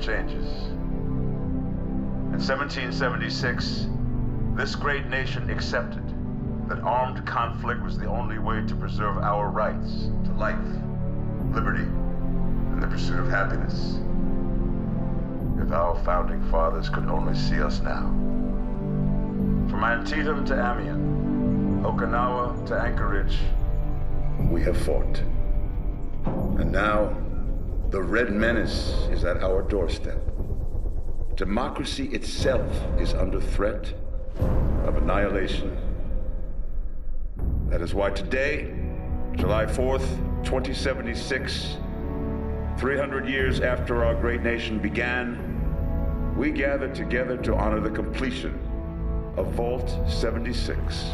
changes. In 1776, this great nation accepted that armed conflict was the only way to preserve our rights to life, liberty, and the pursuit of happiness. If our founding fathers could only see us now. From Antietam to Amiens, Okinawa to Anchorage, we have fought. And now, the Red Menace is at our doorstep. Democracy itself is under threat of annihilation. That is why today, July 4th, 2076, 300 years after our great nation began, we gather together to honor the completion of Vault 76.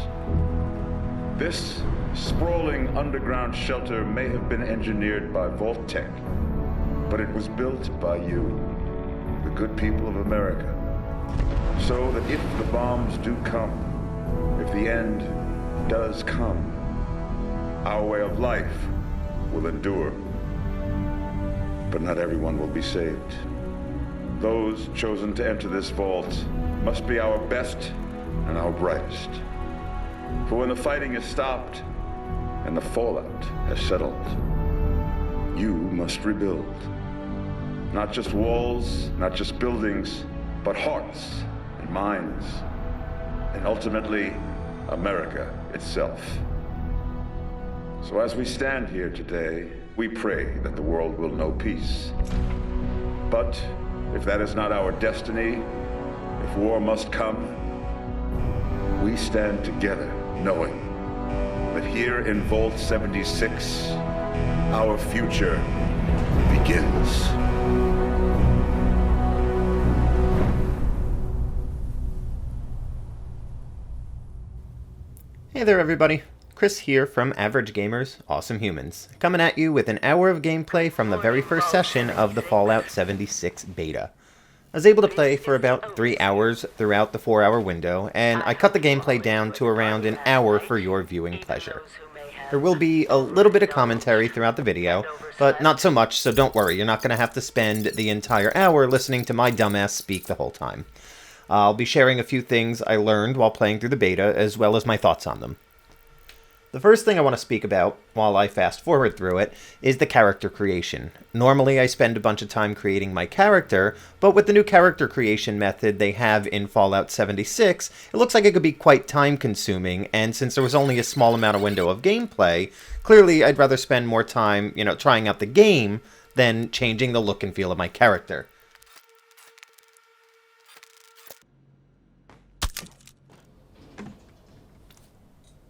This sprawling underground shelter may have been engineered by Vault Tech, but it was built by you, the good people of America, so that if the bombs do come, if the end does come, our way of life will endure. But not everyone will be saved. Those chosen to enter this vault must be our best and our brightest. For when the fighting is stopped and the fallout has settled, you must rebuild. Not just walls, not just buildings, but hearts and minds, and ultimately, America itself. So as we stand here today, we pray that the world will know peace. But if that is not our destiny, if war must come, we stand together knowing that here in Vault 76, our future begins. Hey there everybody, Chris here from Average Gamers, Awesome Humans, coming at you with an hour of gameplay from the very first session of the Fallout 76 beta. I was able to play for about 3 hours throughout the 4-hour window, and I cut the gameplay down to around an hour for your viewing pleasure. There will be a little bit of commentary throughout the video, but not so much, so don't worry, you're not going to have to spend the entire hour listening to my dumbass speak the whole time. I'll be sharing a few things I learned while playing through the beta, as well as my thoughts on them. The first thing I want to speak about, while I fast forward through it, is the character creation. Normally I spend a bunch of time creating my character, but with the new character creation method they have in Fallout 76, it looks like it could be quite time consuming, and since there was only a small amount of window of gameplay, clearly I'd rather spend more time, trying out the game than changing the look and feel of my character.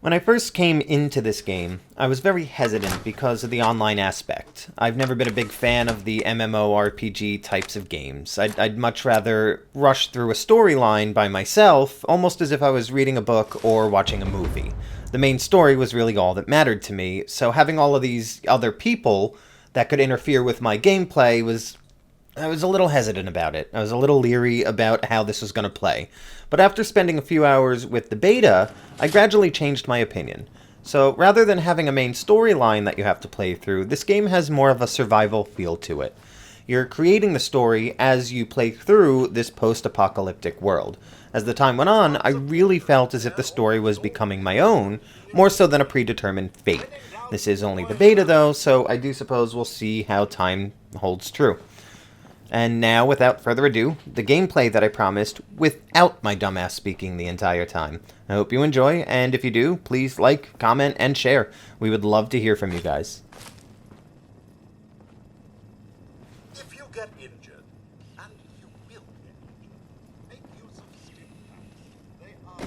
When I first came into this game, I was very hesitant because of the online aspect. I've never been a big fan of the MMORPG types of games. I'd much rather rush through a storyline by myself, almost as if I was reading a book or watching a movie. The main story was really all that mattered to me, so having all of these other people that could interfere with my gameplay I was a little hesitant about it. I was a little leery about how this was going to play. But after spending a few hours with the beta, I gradually changed my opinion. So rather than having a main storyline that you have to play through, this game has more of a survival feel to it. You're creating the story as you play through this post-apocalyptic world. As the time went on, I really felt as if the story was becoming my own, more so than a predetermined fate. This is only the beta though, so I do suppose we'll see how time holds true. And now, without further ado, the gameplay that I promised, without my dumbass speaking the entire time. I hope you enjoy, and if you do, please like, comment, and share. We would love to hear from you guys. If you get injured, and you will get injured, make use of stim packs. They are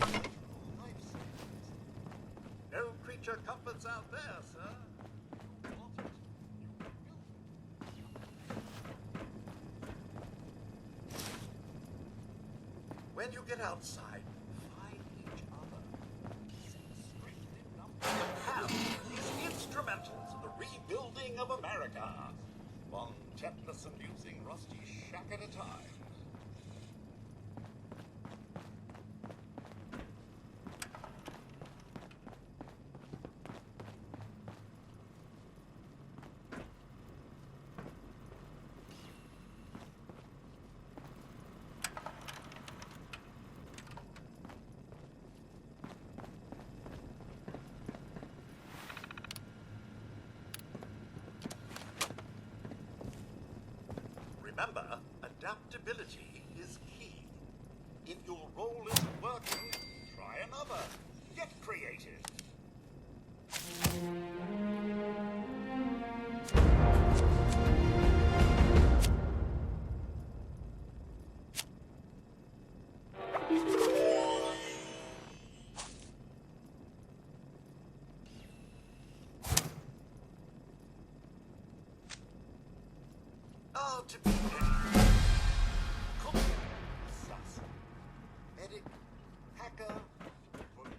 lifesavers. No creature comforts out there, sir. You want it, you will. When you get outside, find each other. 6 straight in number. Have is instrumental to the rebuilding of America. One tetanus amusing rusty shack at a time. Adaptability is key. If your role isn't working, try another. Get creative. To be cook, assassin, medic, hacker, police.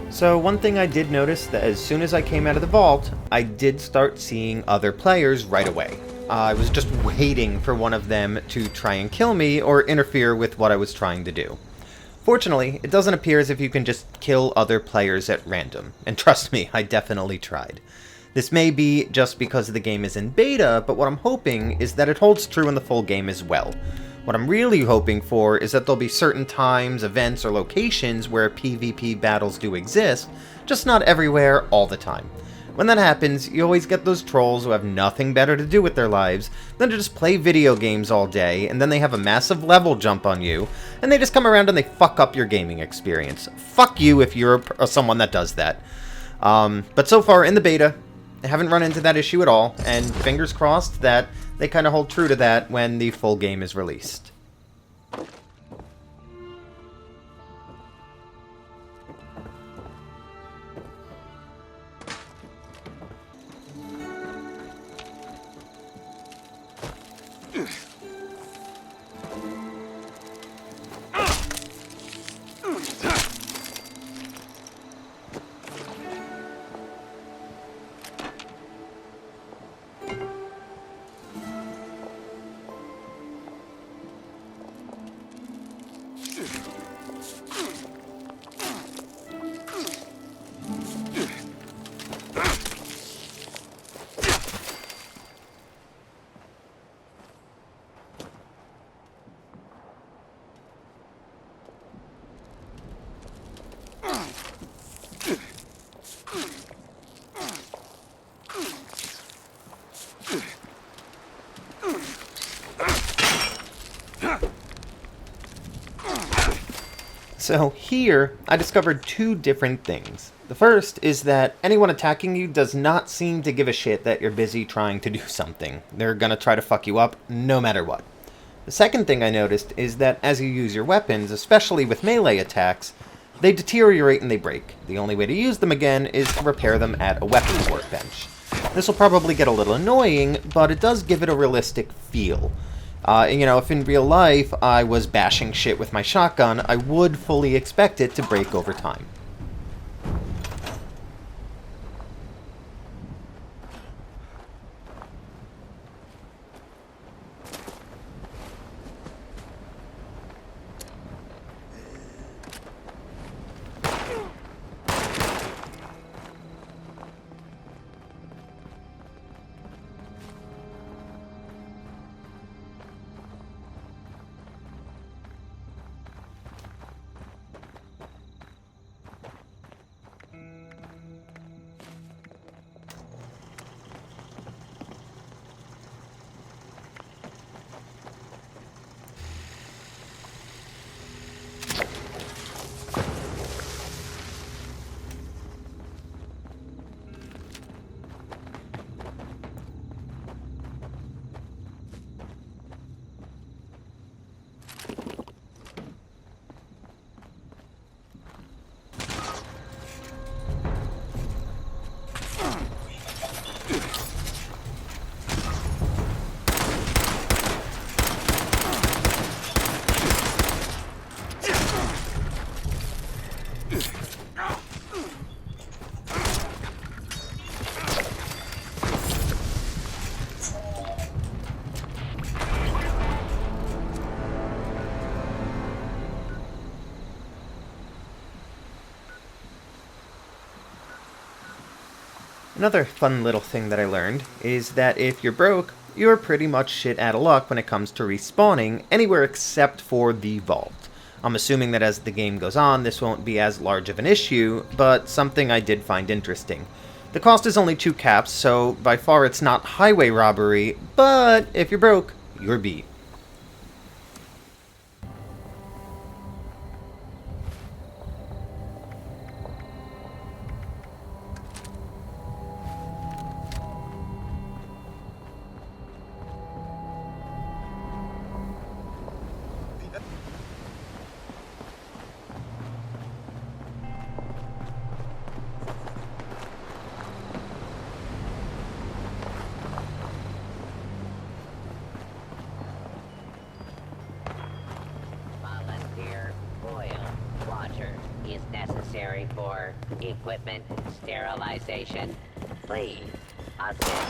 So one thing I did notice that as soon as I came out of the vault, I did start seeing other players right away. I was just waiting for one of them to try and kill me or interfere with what I was trying to do. Fortunately, it doesn't appear as if you can just kill other players at random, and trust me, I definitely tried. This may be just because the game is in beta, but what I'm hoping is that it holds true in the full game as well. What I'm really hoping for is that there'll be certain times, events, or locations where PvP battles do exist, just not everywhere all the time. When that happens, you always get those trolls who have nothing better to do with their lives than to just play video games all day, and then they have a massive level jump on you, and they just come around and they fuck up your gaming experience. Fuck you if you're someone that does that. But so far in the beta, I haven't run into that issue at all, and fingers crossed that they kind of hold true to that when the full game is released. So here, I discovered two different things. The first is that anyone attacking you does not seem to give a shit that you're busy trying to do something. They're gonna try to fuck you up no matter what. The second thing I noticed is that as you use your weapons, especially with melee attacks, they deteriorate and they break. The only way to use them again is to repair them at a weapons workbench. This will probably get a little annoying, but it does give it a realistic feel. If in real life I was bashing shit with my shotgun, I would fully expect it to break over time. Another fun little thing that I learned is that if you're broke, you're pretty much shit out of luck when it comes to respawning anywhere except for the vault. I'm assuming that as the game goes on, this won't be as large of an issue, but something I did find interesting. The cost is only 2 caps, so by far it's not highway robbery, but if you're broke, you're beat. Volunteer oil water is necessary for equipment sterilization. Please assist.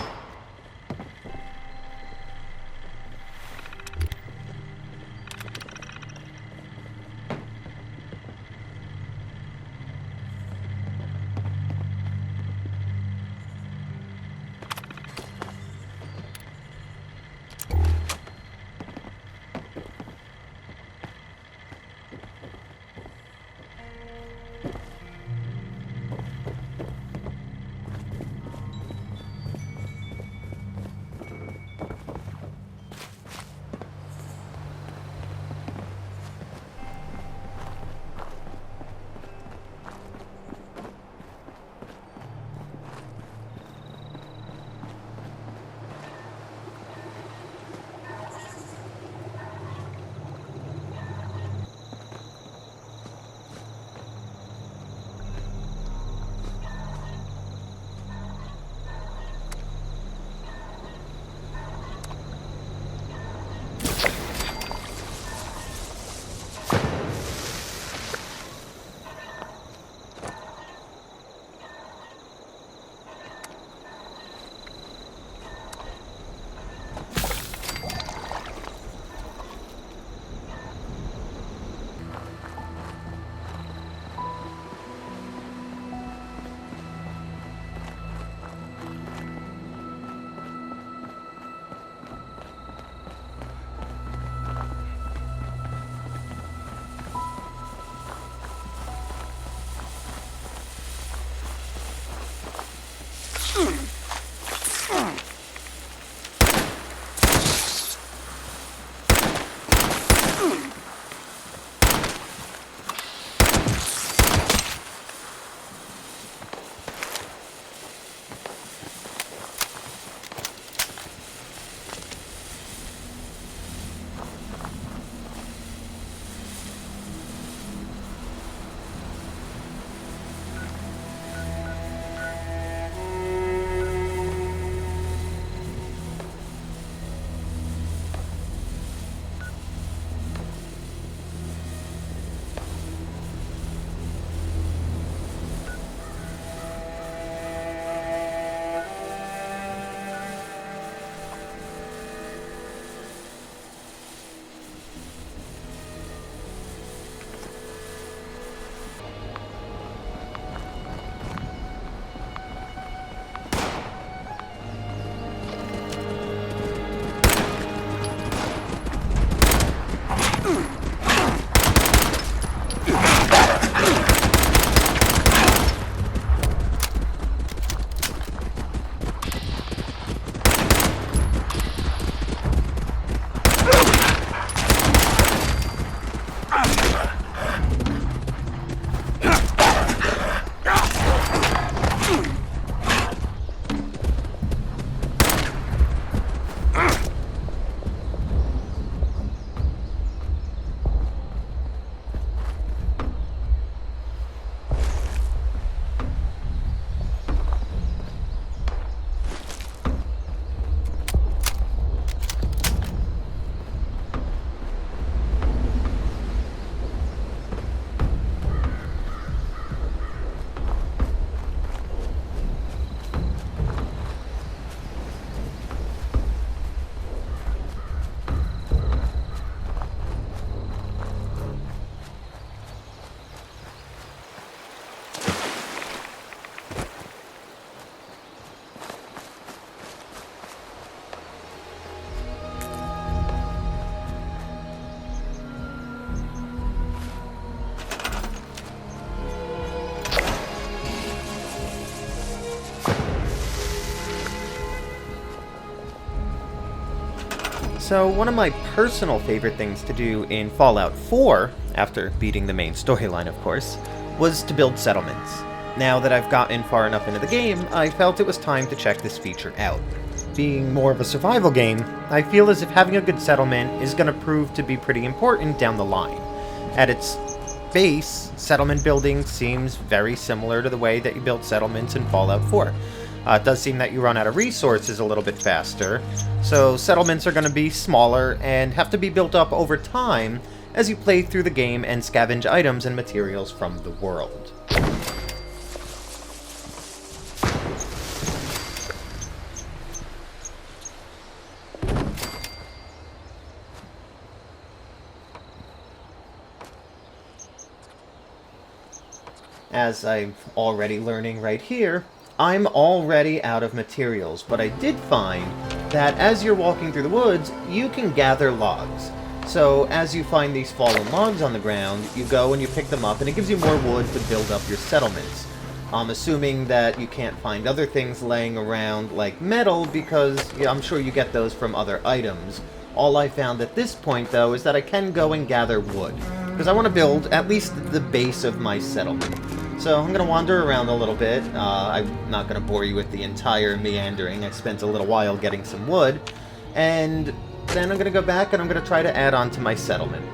So one of my personal favorite things to do in Fallout 4, after beating the main storyline of course, was to build settlements. Now that I've gotten far enough into the game, I felt it was time to check this feature out. Being more of a survival game, I feel as if having a good settlement is going to prove to be pretty important down the line. At its base, settlement building seems very similar to the way that you build settlements in Fallout 4. It does seem that you run out of resources a little bit faster, so settlements are going to be smaller and have to be built up over time as you play through the game and scavenge items and materials from the world. As I'm already learning right here, I'm already out of materials, but I did find that as you're walking through the woods, you can gather logs. So as you find these fallen logs on the ground, you go and you pick them up, and it gives you more wood to build up your settlements. I'm assuming that you can't find other things laying around like metal, because I'm sure you get those from other items. All I found at this point, though, is that I can go and gather wood, because I want to build at least the base of my settlement. So I'm going to wander around a little bit. I'm not going to bore you with the entire meandering. I spent a little while getting some wood, and then I'm going to go back and I'm going to try to add on to my settlement.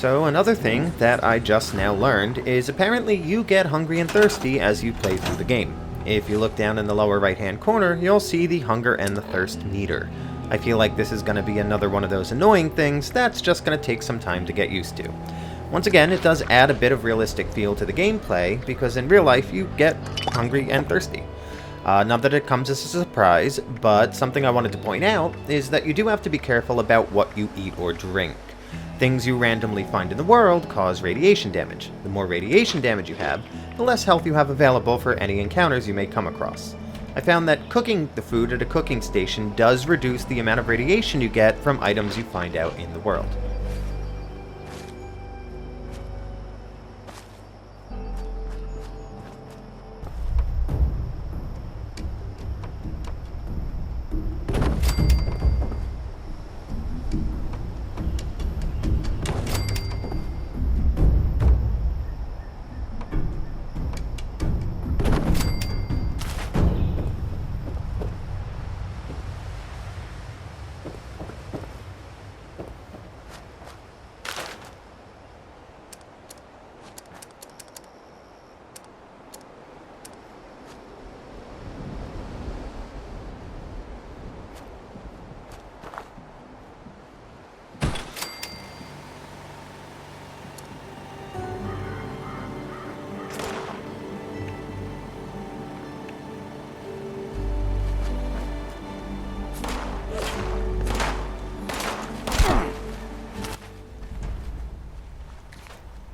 So another thing that I just now learned is apparently you get hungry and thirsty as you play through the game. If you look down in the lower right hand corner, you'll see the hunger and the thirst meter. I feel like this is going to be another one of those annoying things that's just going to take some time to get used to. Once again, it does add a bit of realistic feel to the gameplay, because in real life you get hungry and thirsty. Not that it comes as a surprise, but something I wanted to point out is that you do have to be careful about what you eat or drink. Things you randomly find in the world cause radiation damage. The more radiation damage you have, the less health you have available for any encounters you may come across. I found that cooking the food at a cooking station does reduce the amount of radiation you get from items you find out in the world.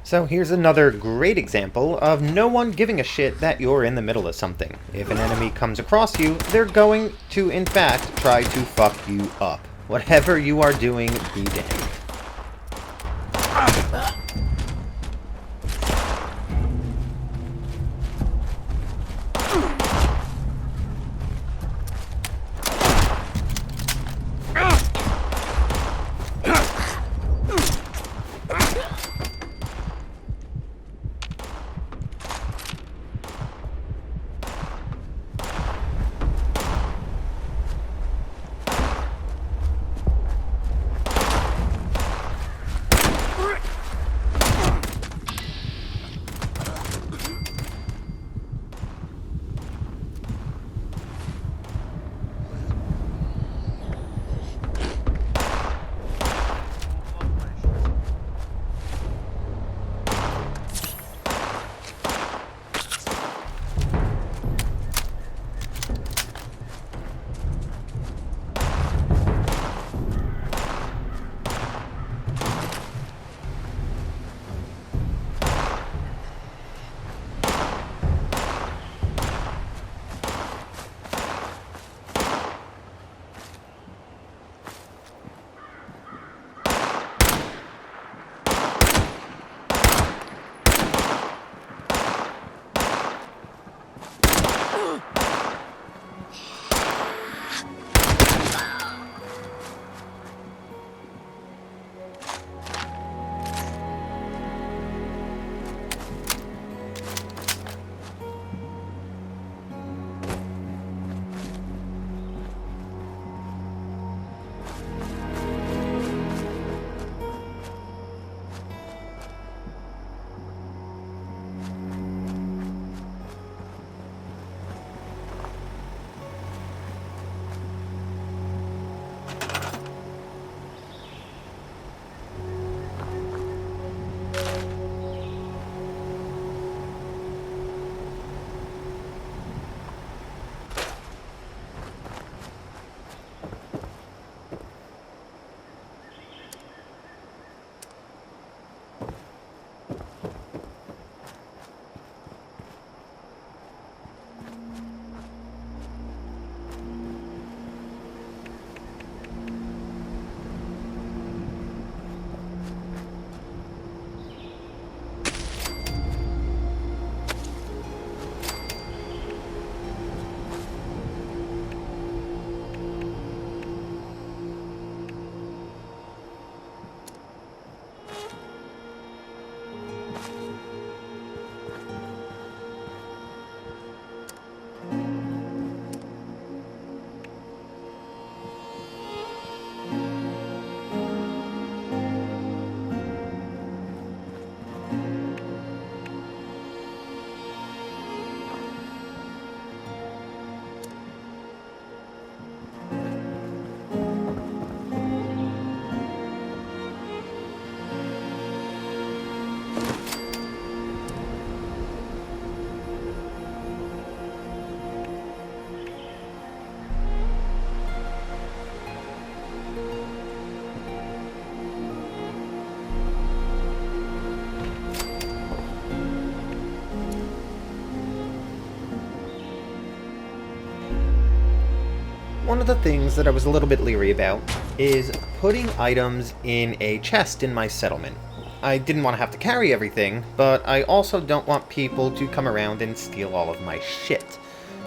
So here's another great example of no one giving a shit that you're in the middle of something. If an enemy comes across you, they're going to, in fact, try to fuck you up. Whatever you are doing, be damned. one of the things that I was a little bit leery about is putting items in a chest in my settlement. I didn't want to have to carry everything, but I also don't want people to come around and steal all of my shit.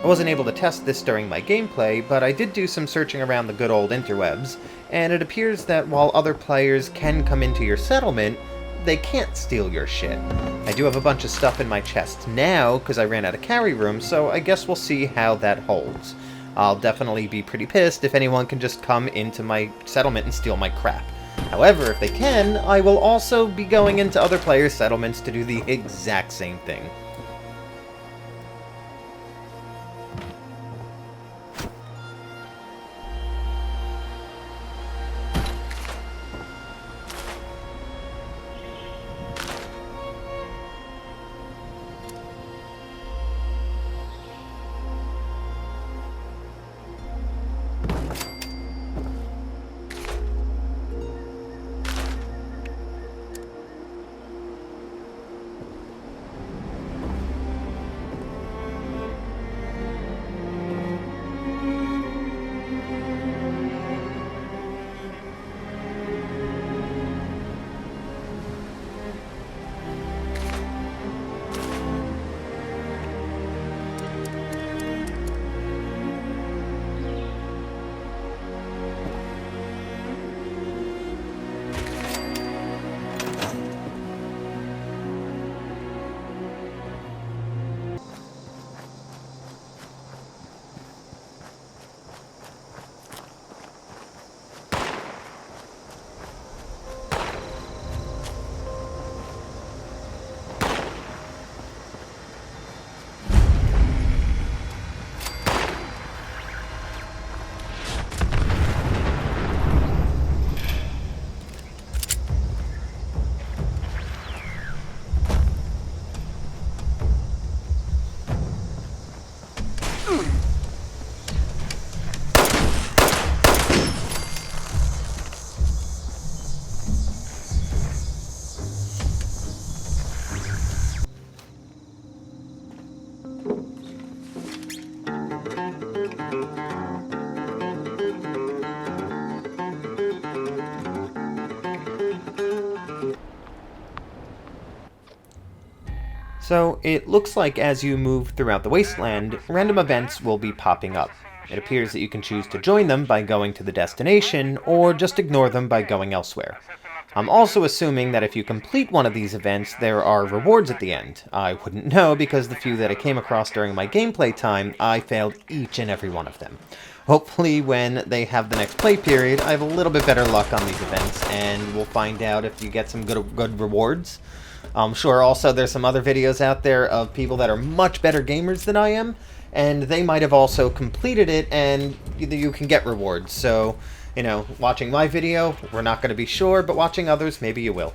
I wasn't able to test this during my gameplay, but I did do some searching around the good old interwebs, and it appears that while other players can come into your settlement, they can't steal your shit. I do have a bunch of stuff in my chest now, because I ran out of carry room, so I guess we'll see how that holds. I'll definitely be pretty pissed if anyone can just come into my settlement and steal my crap. However, if they can, I will also be going into other players' settlements to do the exact same thing. So, it looks like as you move throughout the wasteland, random events will be popping up. It appears that you can choose to join them by going to the destination, or just ignore them by going elsewhere. I'm also assuming that if you complete one of these events, there are rewards at the end. I wouldn't know because the few that I came across during my gameplay time, I failed each and every one of them. Hopefully when they have the next play period, I have a little bit better luck on these events, and we'll find out if you get some good rewards. I'm sure also there's some other videos out there of people that are much better gamers than I am, and they might have also completed it, and you can get rewards. So, you know, watching my video, we're not going to be sure, but watching others, maybe you will.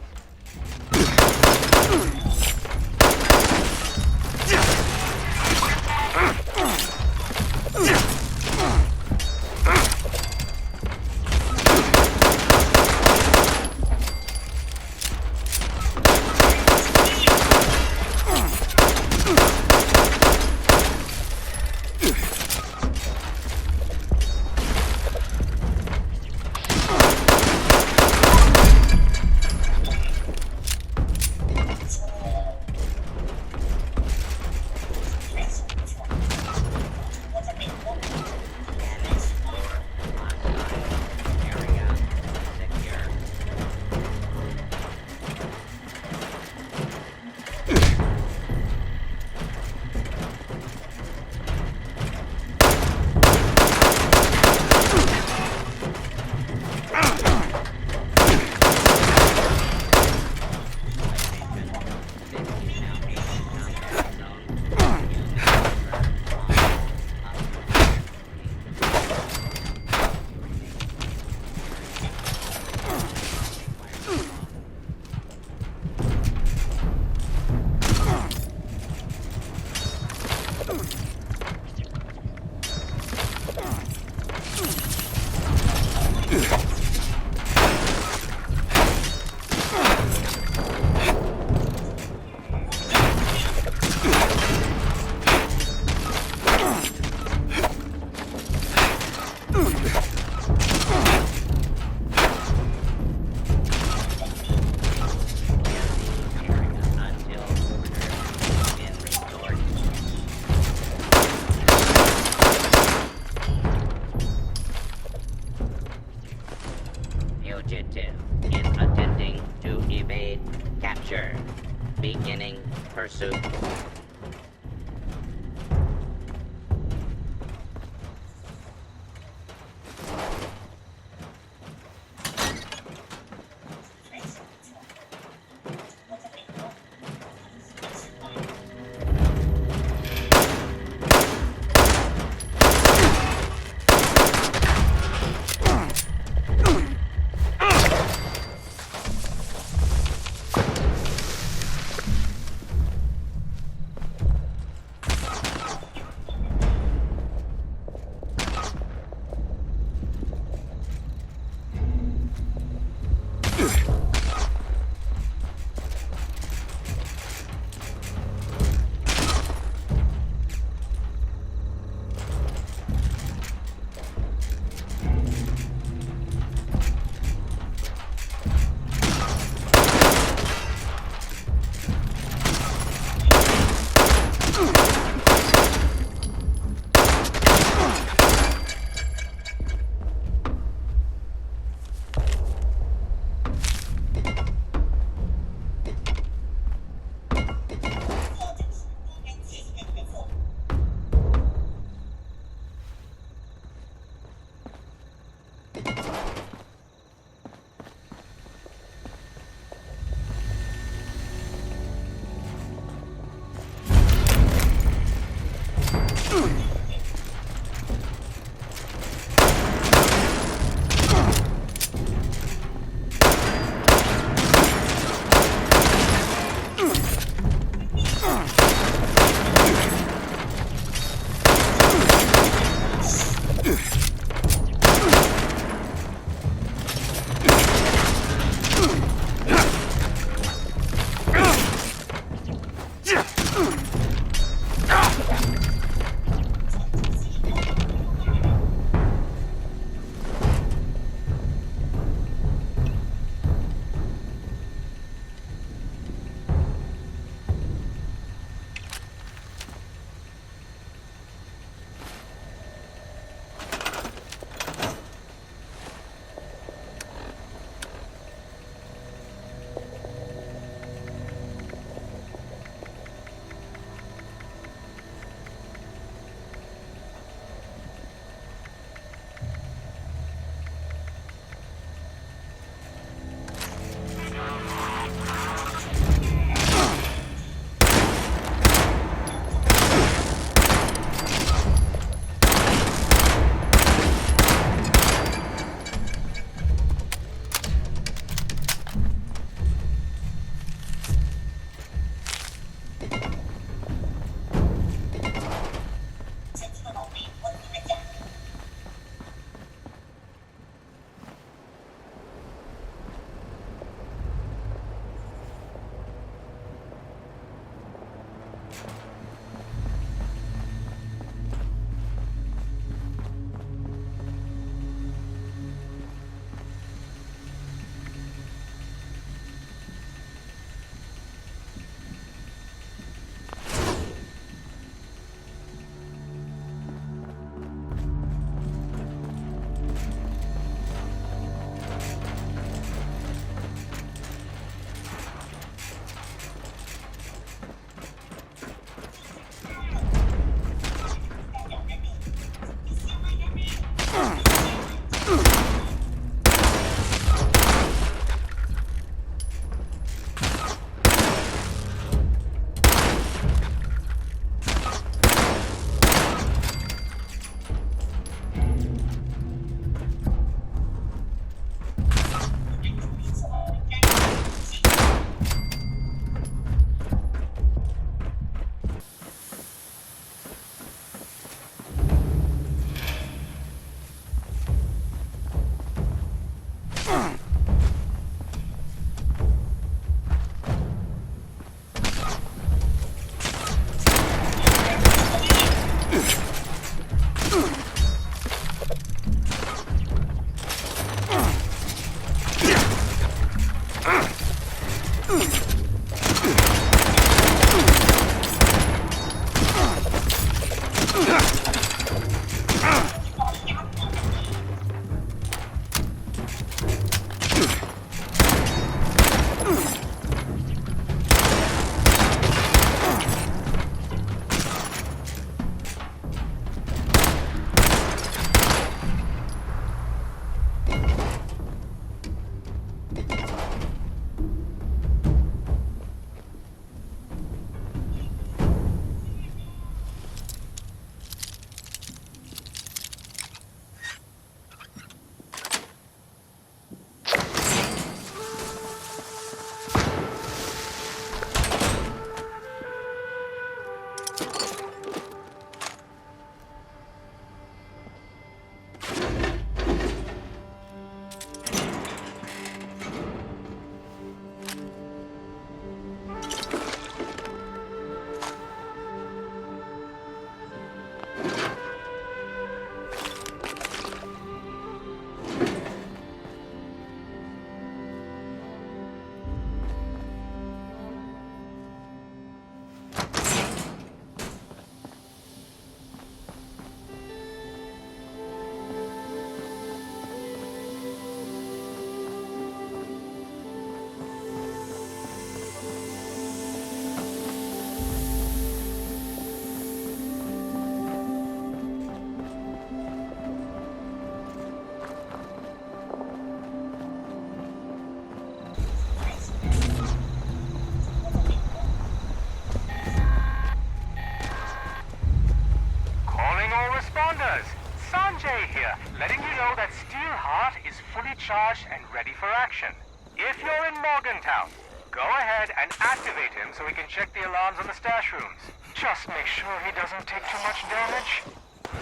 letting you know that Steelheart is fully charged and ready for action. If you're in Morgantown, go ahead and activate him so we can check the alarms on the stash rooms. Just make sure he doesn't take too much damage.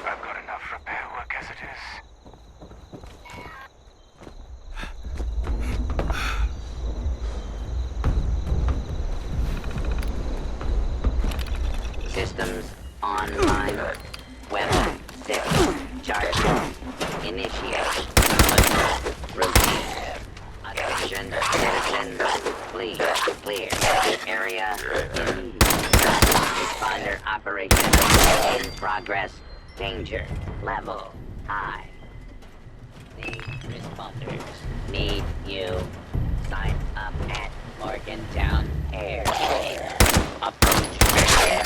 I've got enough repair work as it is. Systems online. Weapon 6. Charge. Initiate. Routine. Attention, citizens. Please clear area. Responder operation in progress. Danger level high. The responders need you. Sign up at Morgantown Air. Approach.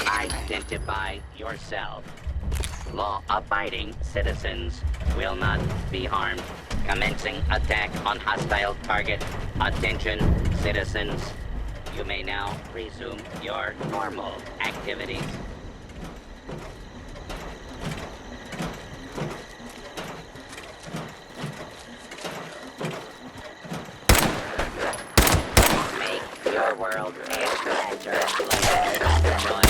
Identify yourself. Law-abiding citizens will not be harmed. Commencing attack on hostile target. Attention, citizens. You may now resume your normal activities. Make your world a better place. Join.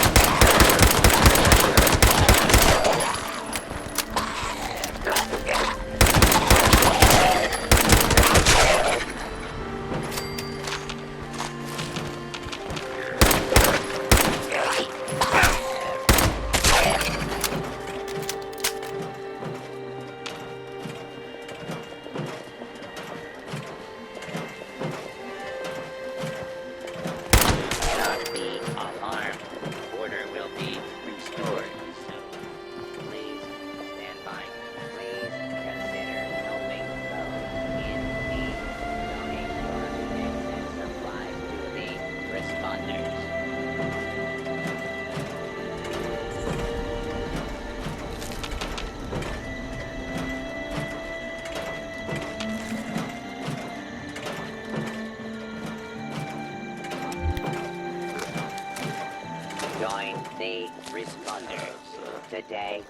Join the responders today.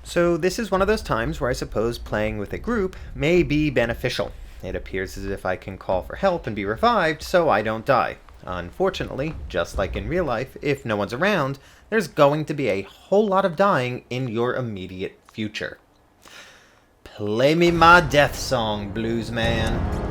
So this is one of those times where I suppose playing with a group may be beneficial. It appears as if I can call for help and be revived so I don't die. Unfortunately, just like in real life, if no one's around, there's going to be a whole lot of dying in your immediate future. Play me my death song, blues man.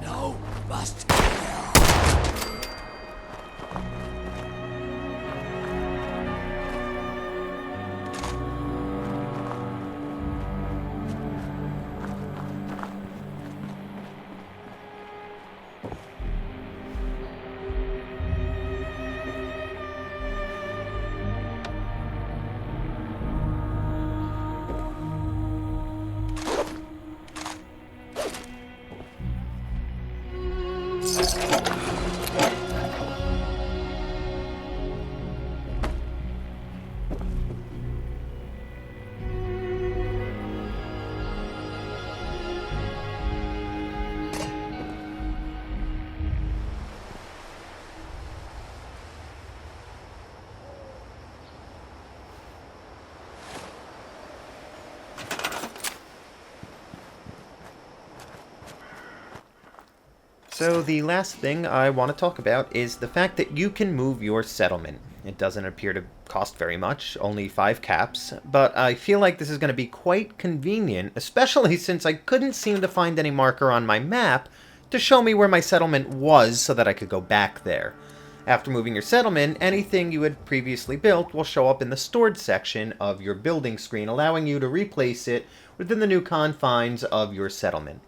No, must. So the last thing I want to talk about is the fact that you can move your settlement. It doesn't appear to cost very much, only 5 caps, but I feel like this is going to be quite convenient, especially since I couldn't seem to find any marker on my map to show me where my settlement was so that I could go back there. After moving your settlement, anything you had previously built will show up in the stored section of your building screen, allowing you to replace it within the new confines of your settlement.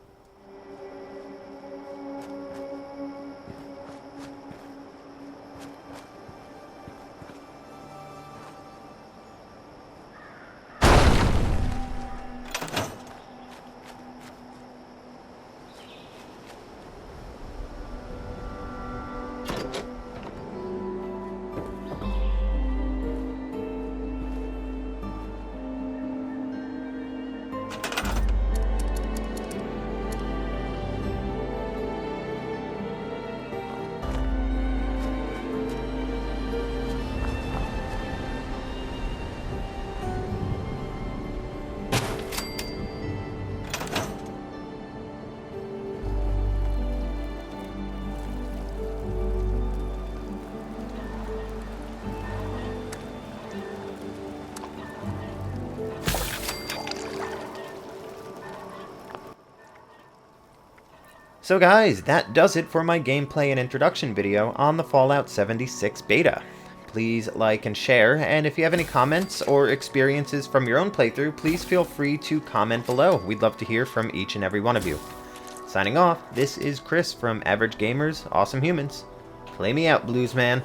So guys, that does it for my gameplay and introduction video on the Fallout 76 beta. Please like and share, and if you have any comments or experiences from your own playthrough, please feel free to comment below. We'd love to hear from each and every one of you. Signing off, this is Chris from Average Gamers, Awesome Humans. Play me out, Blues Man.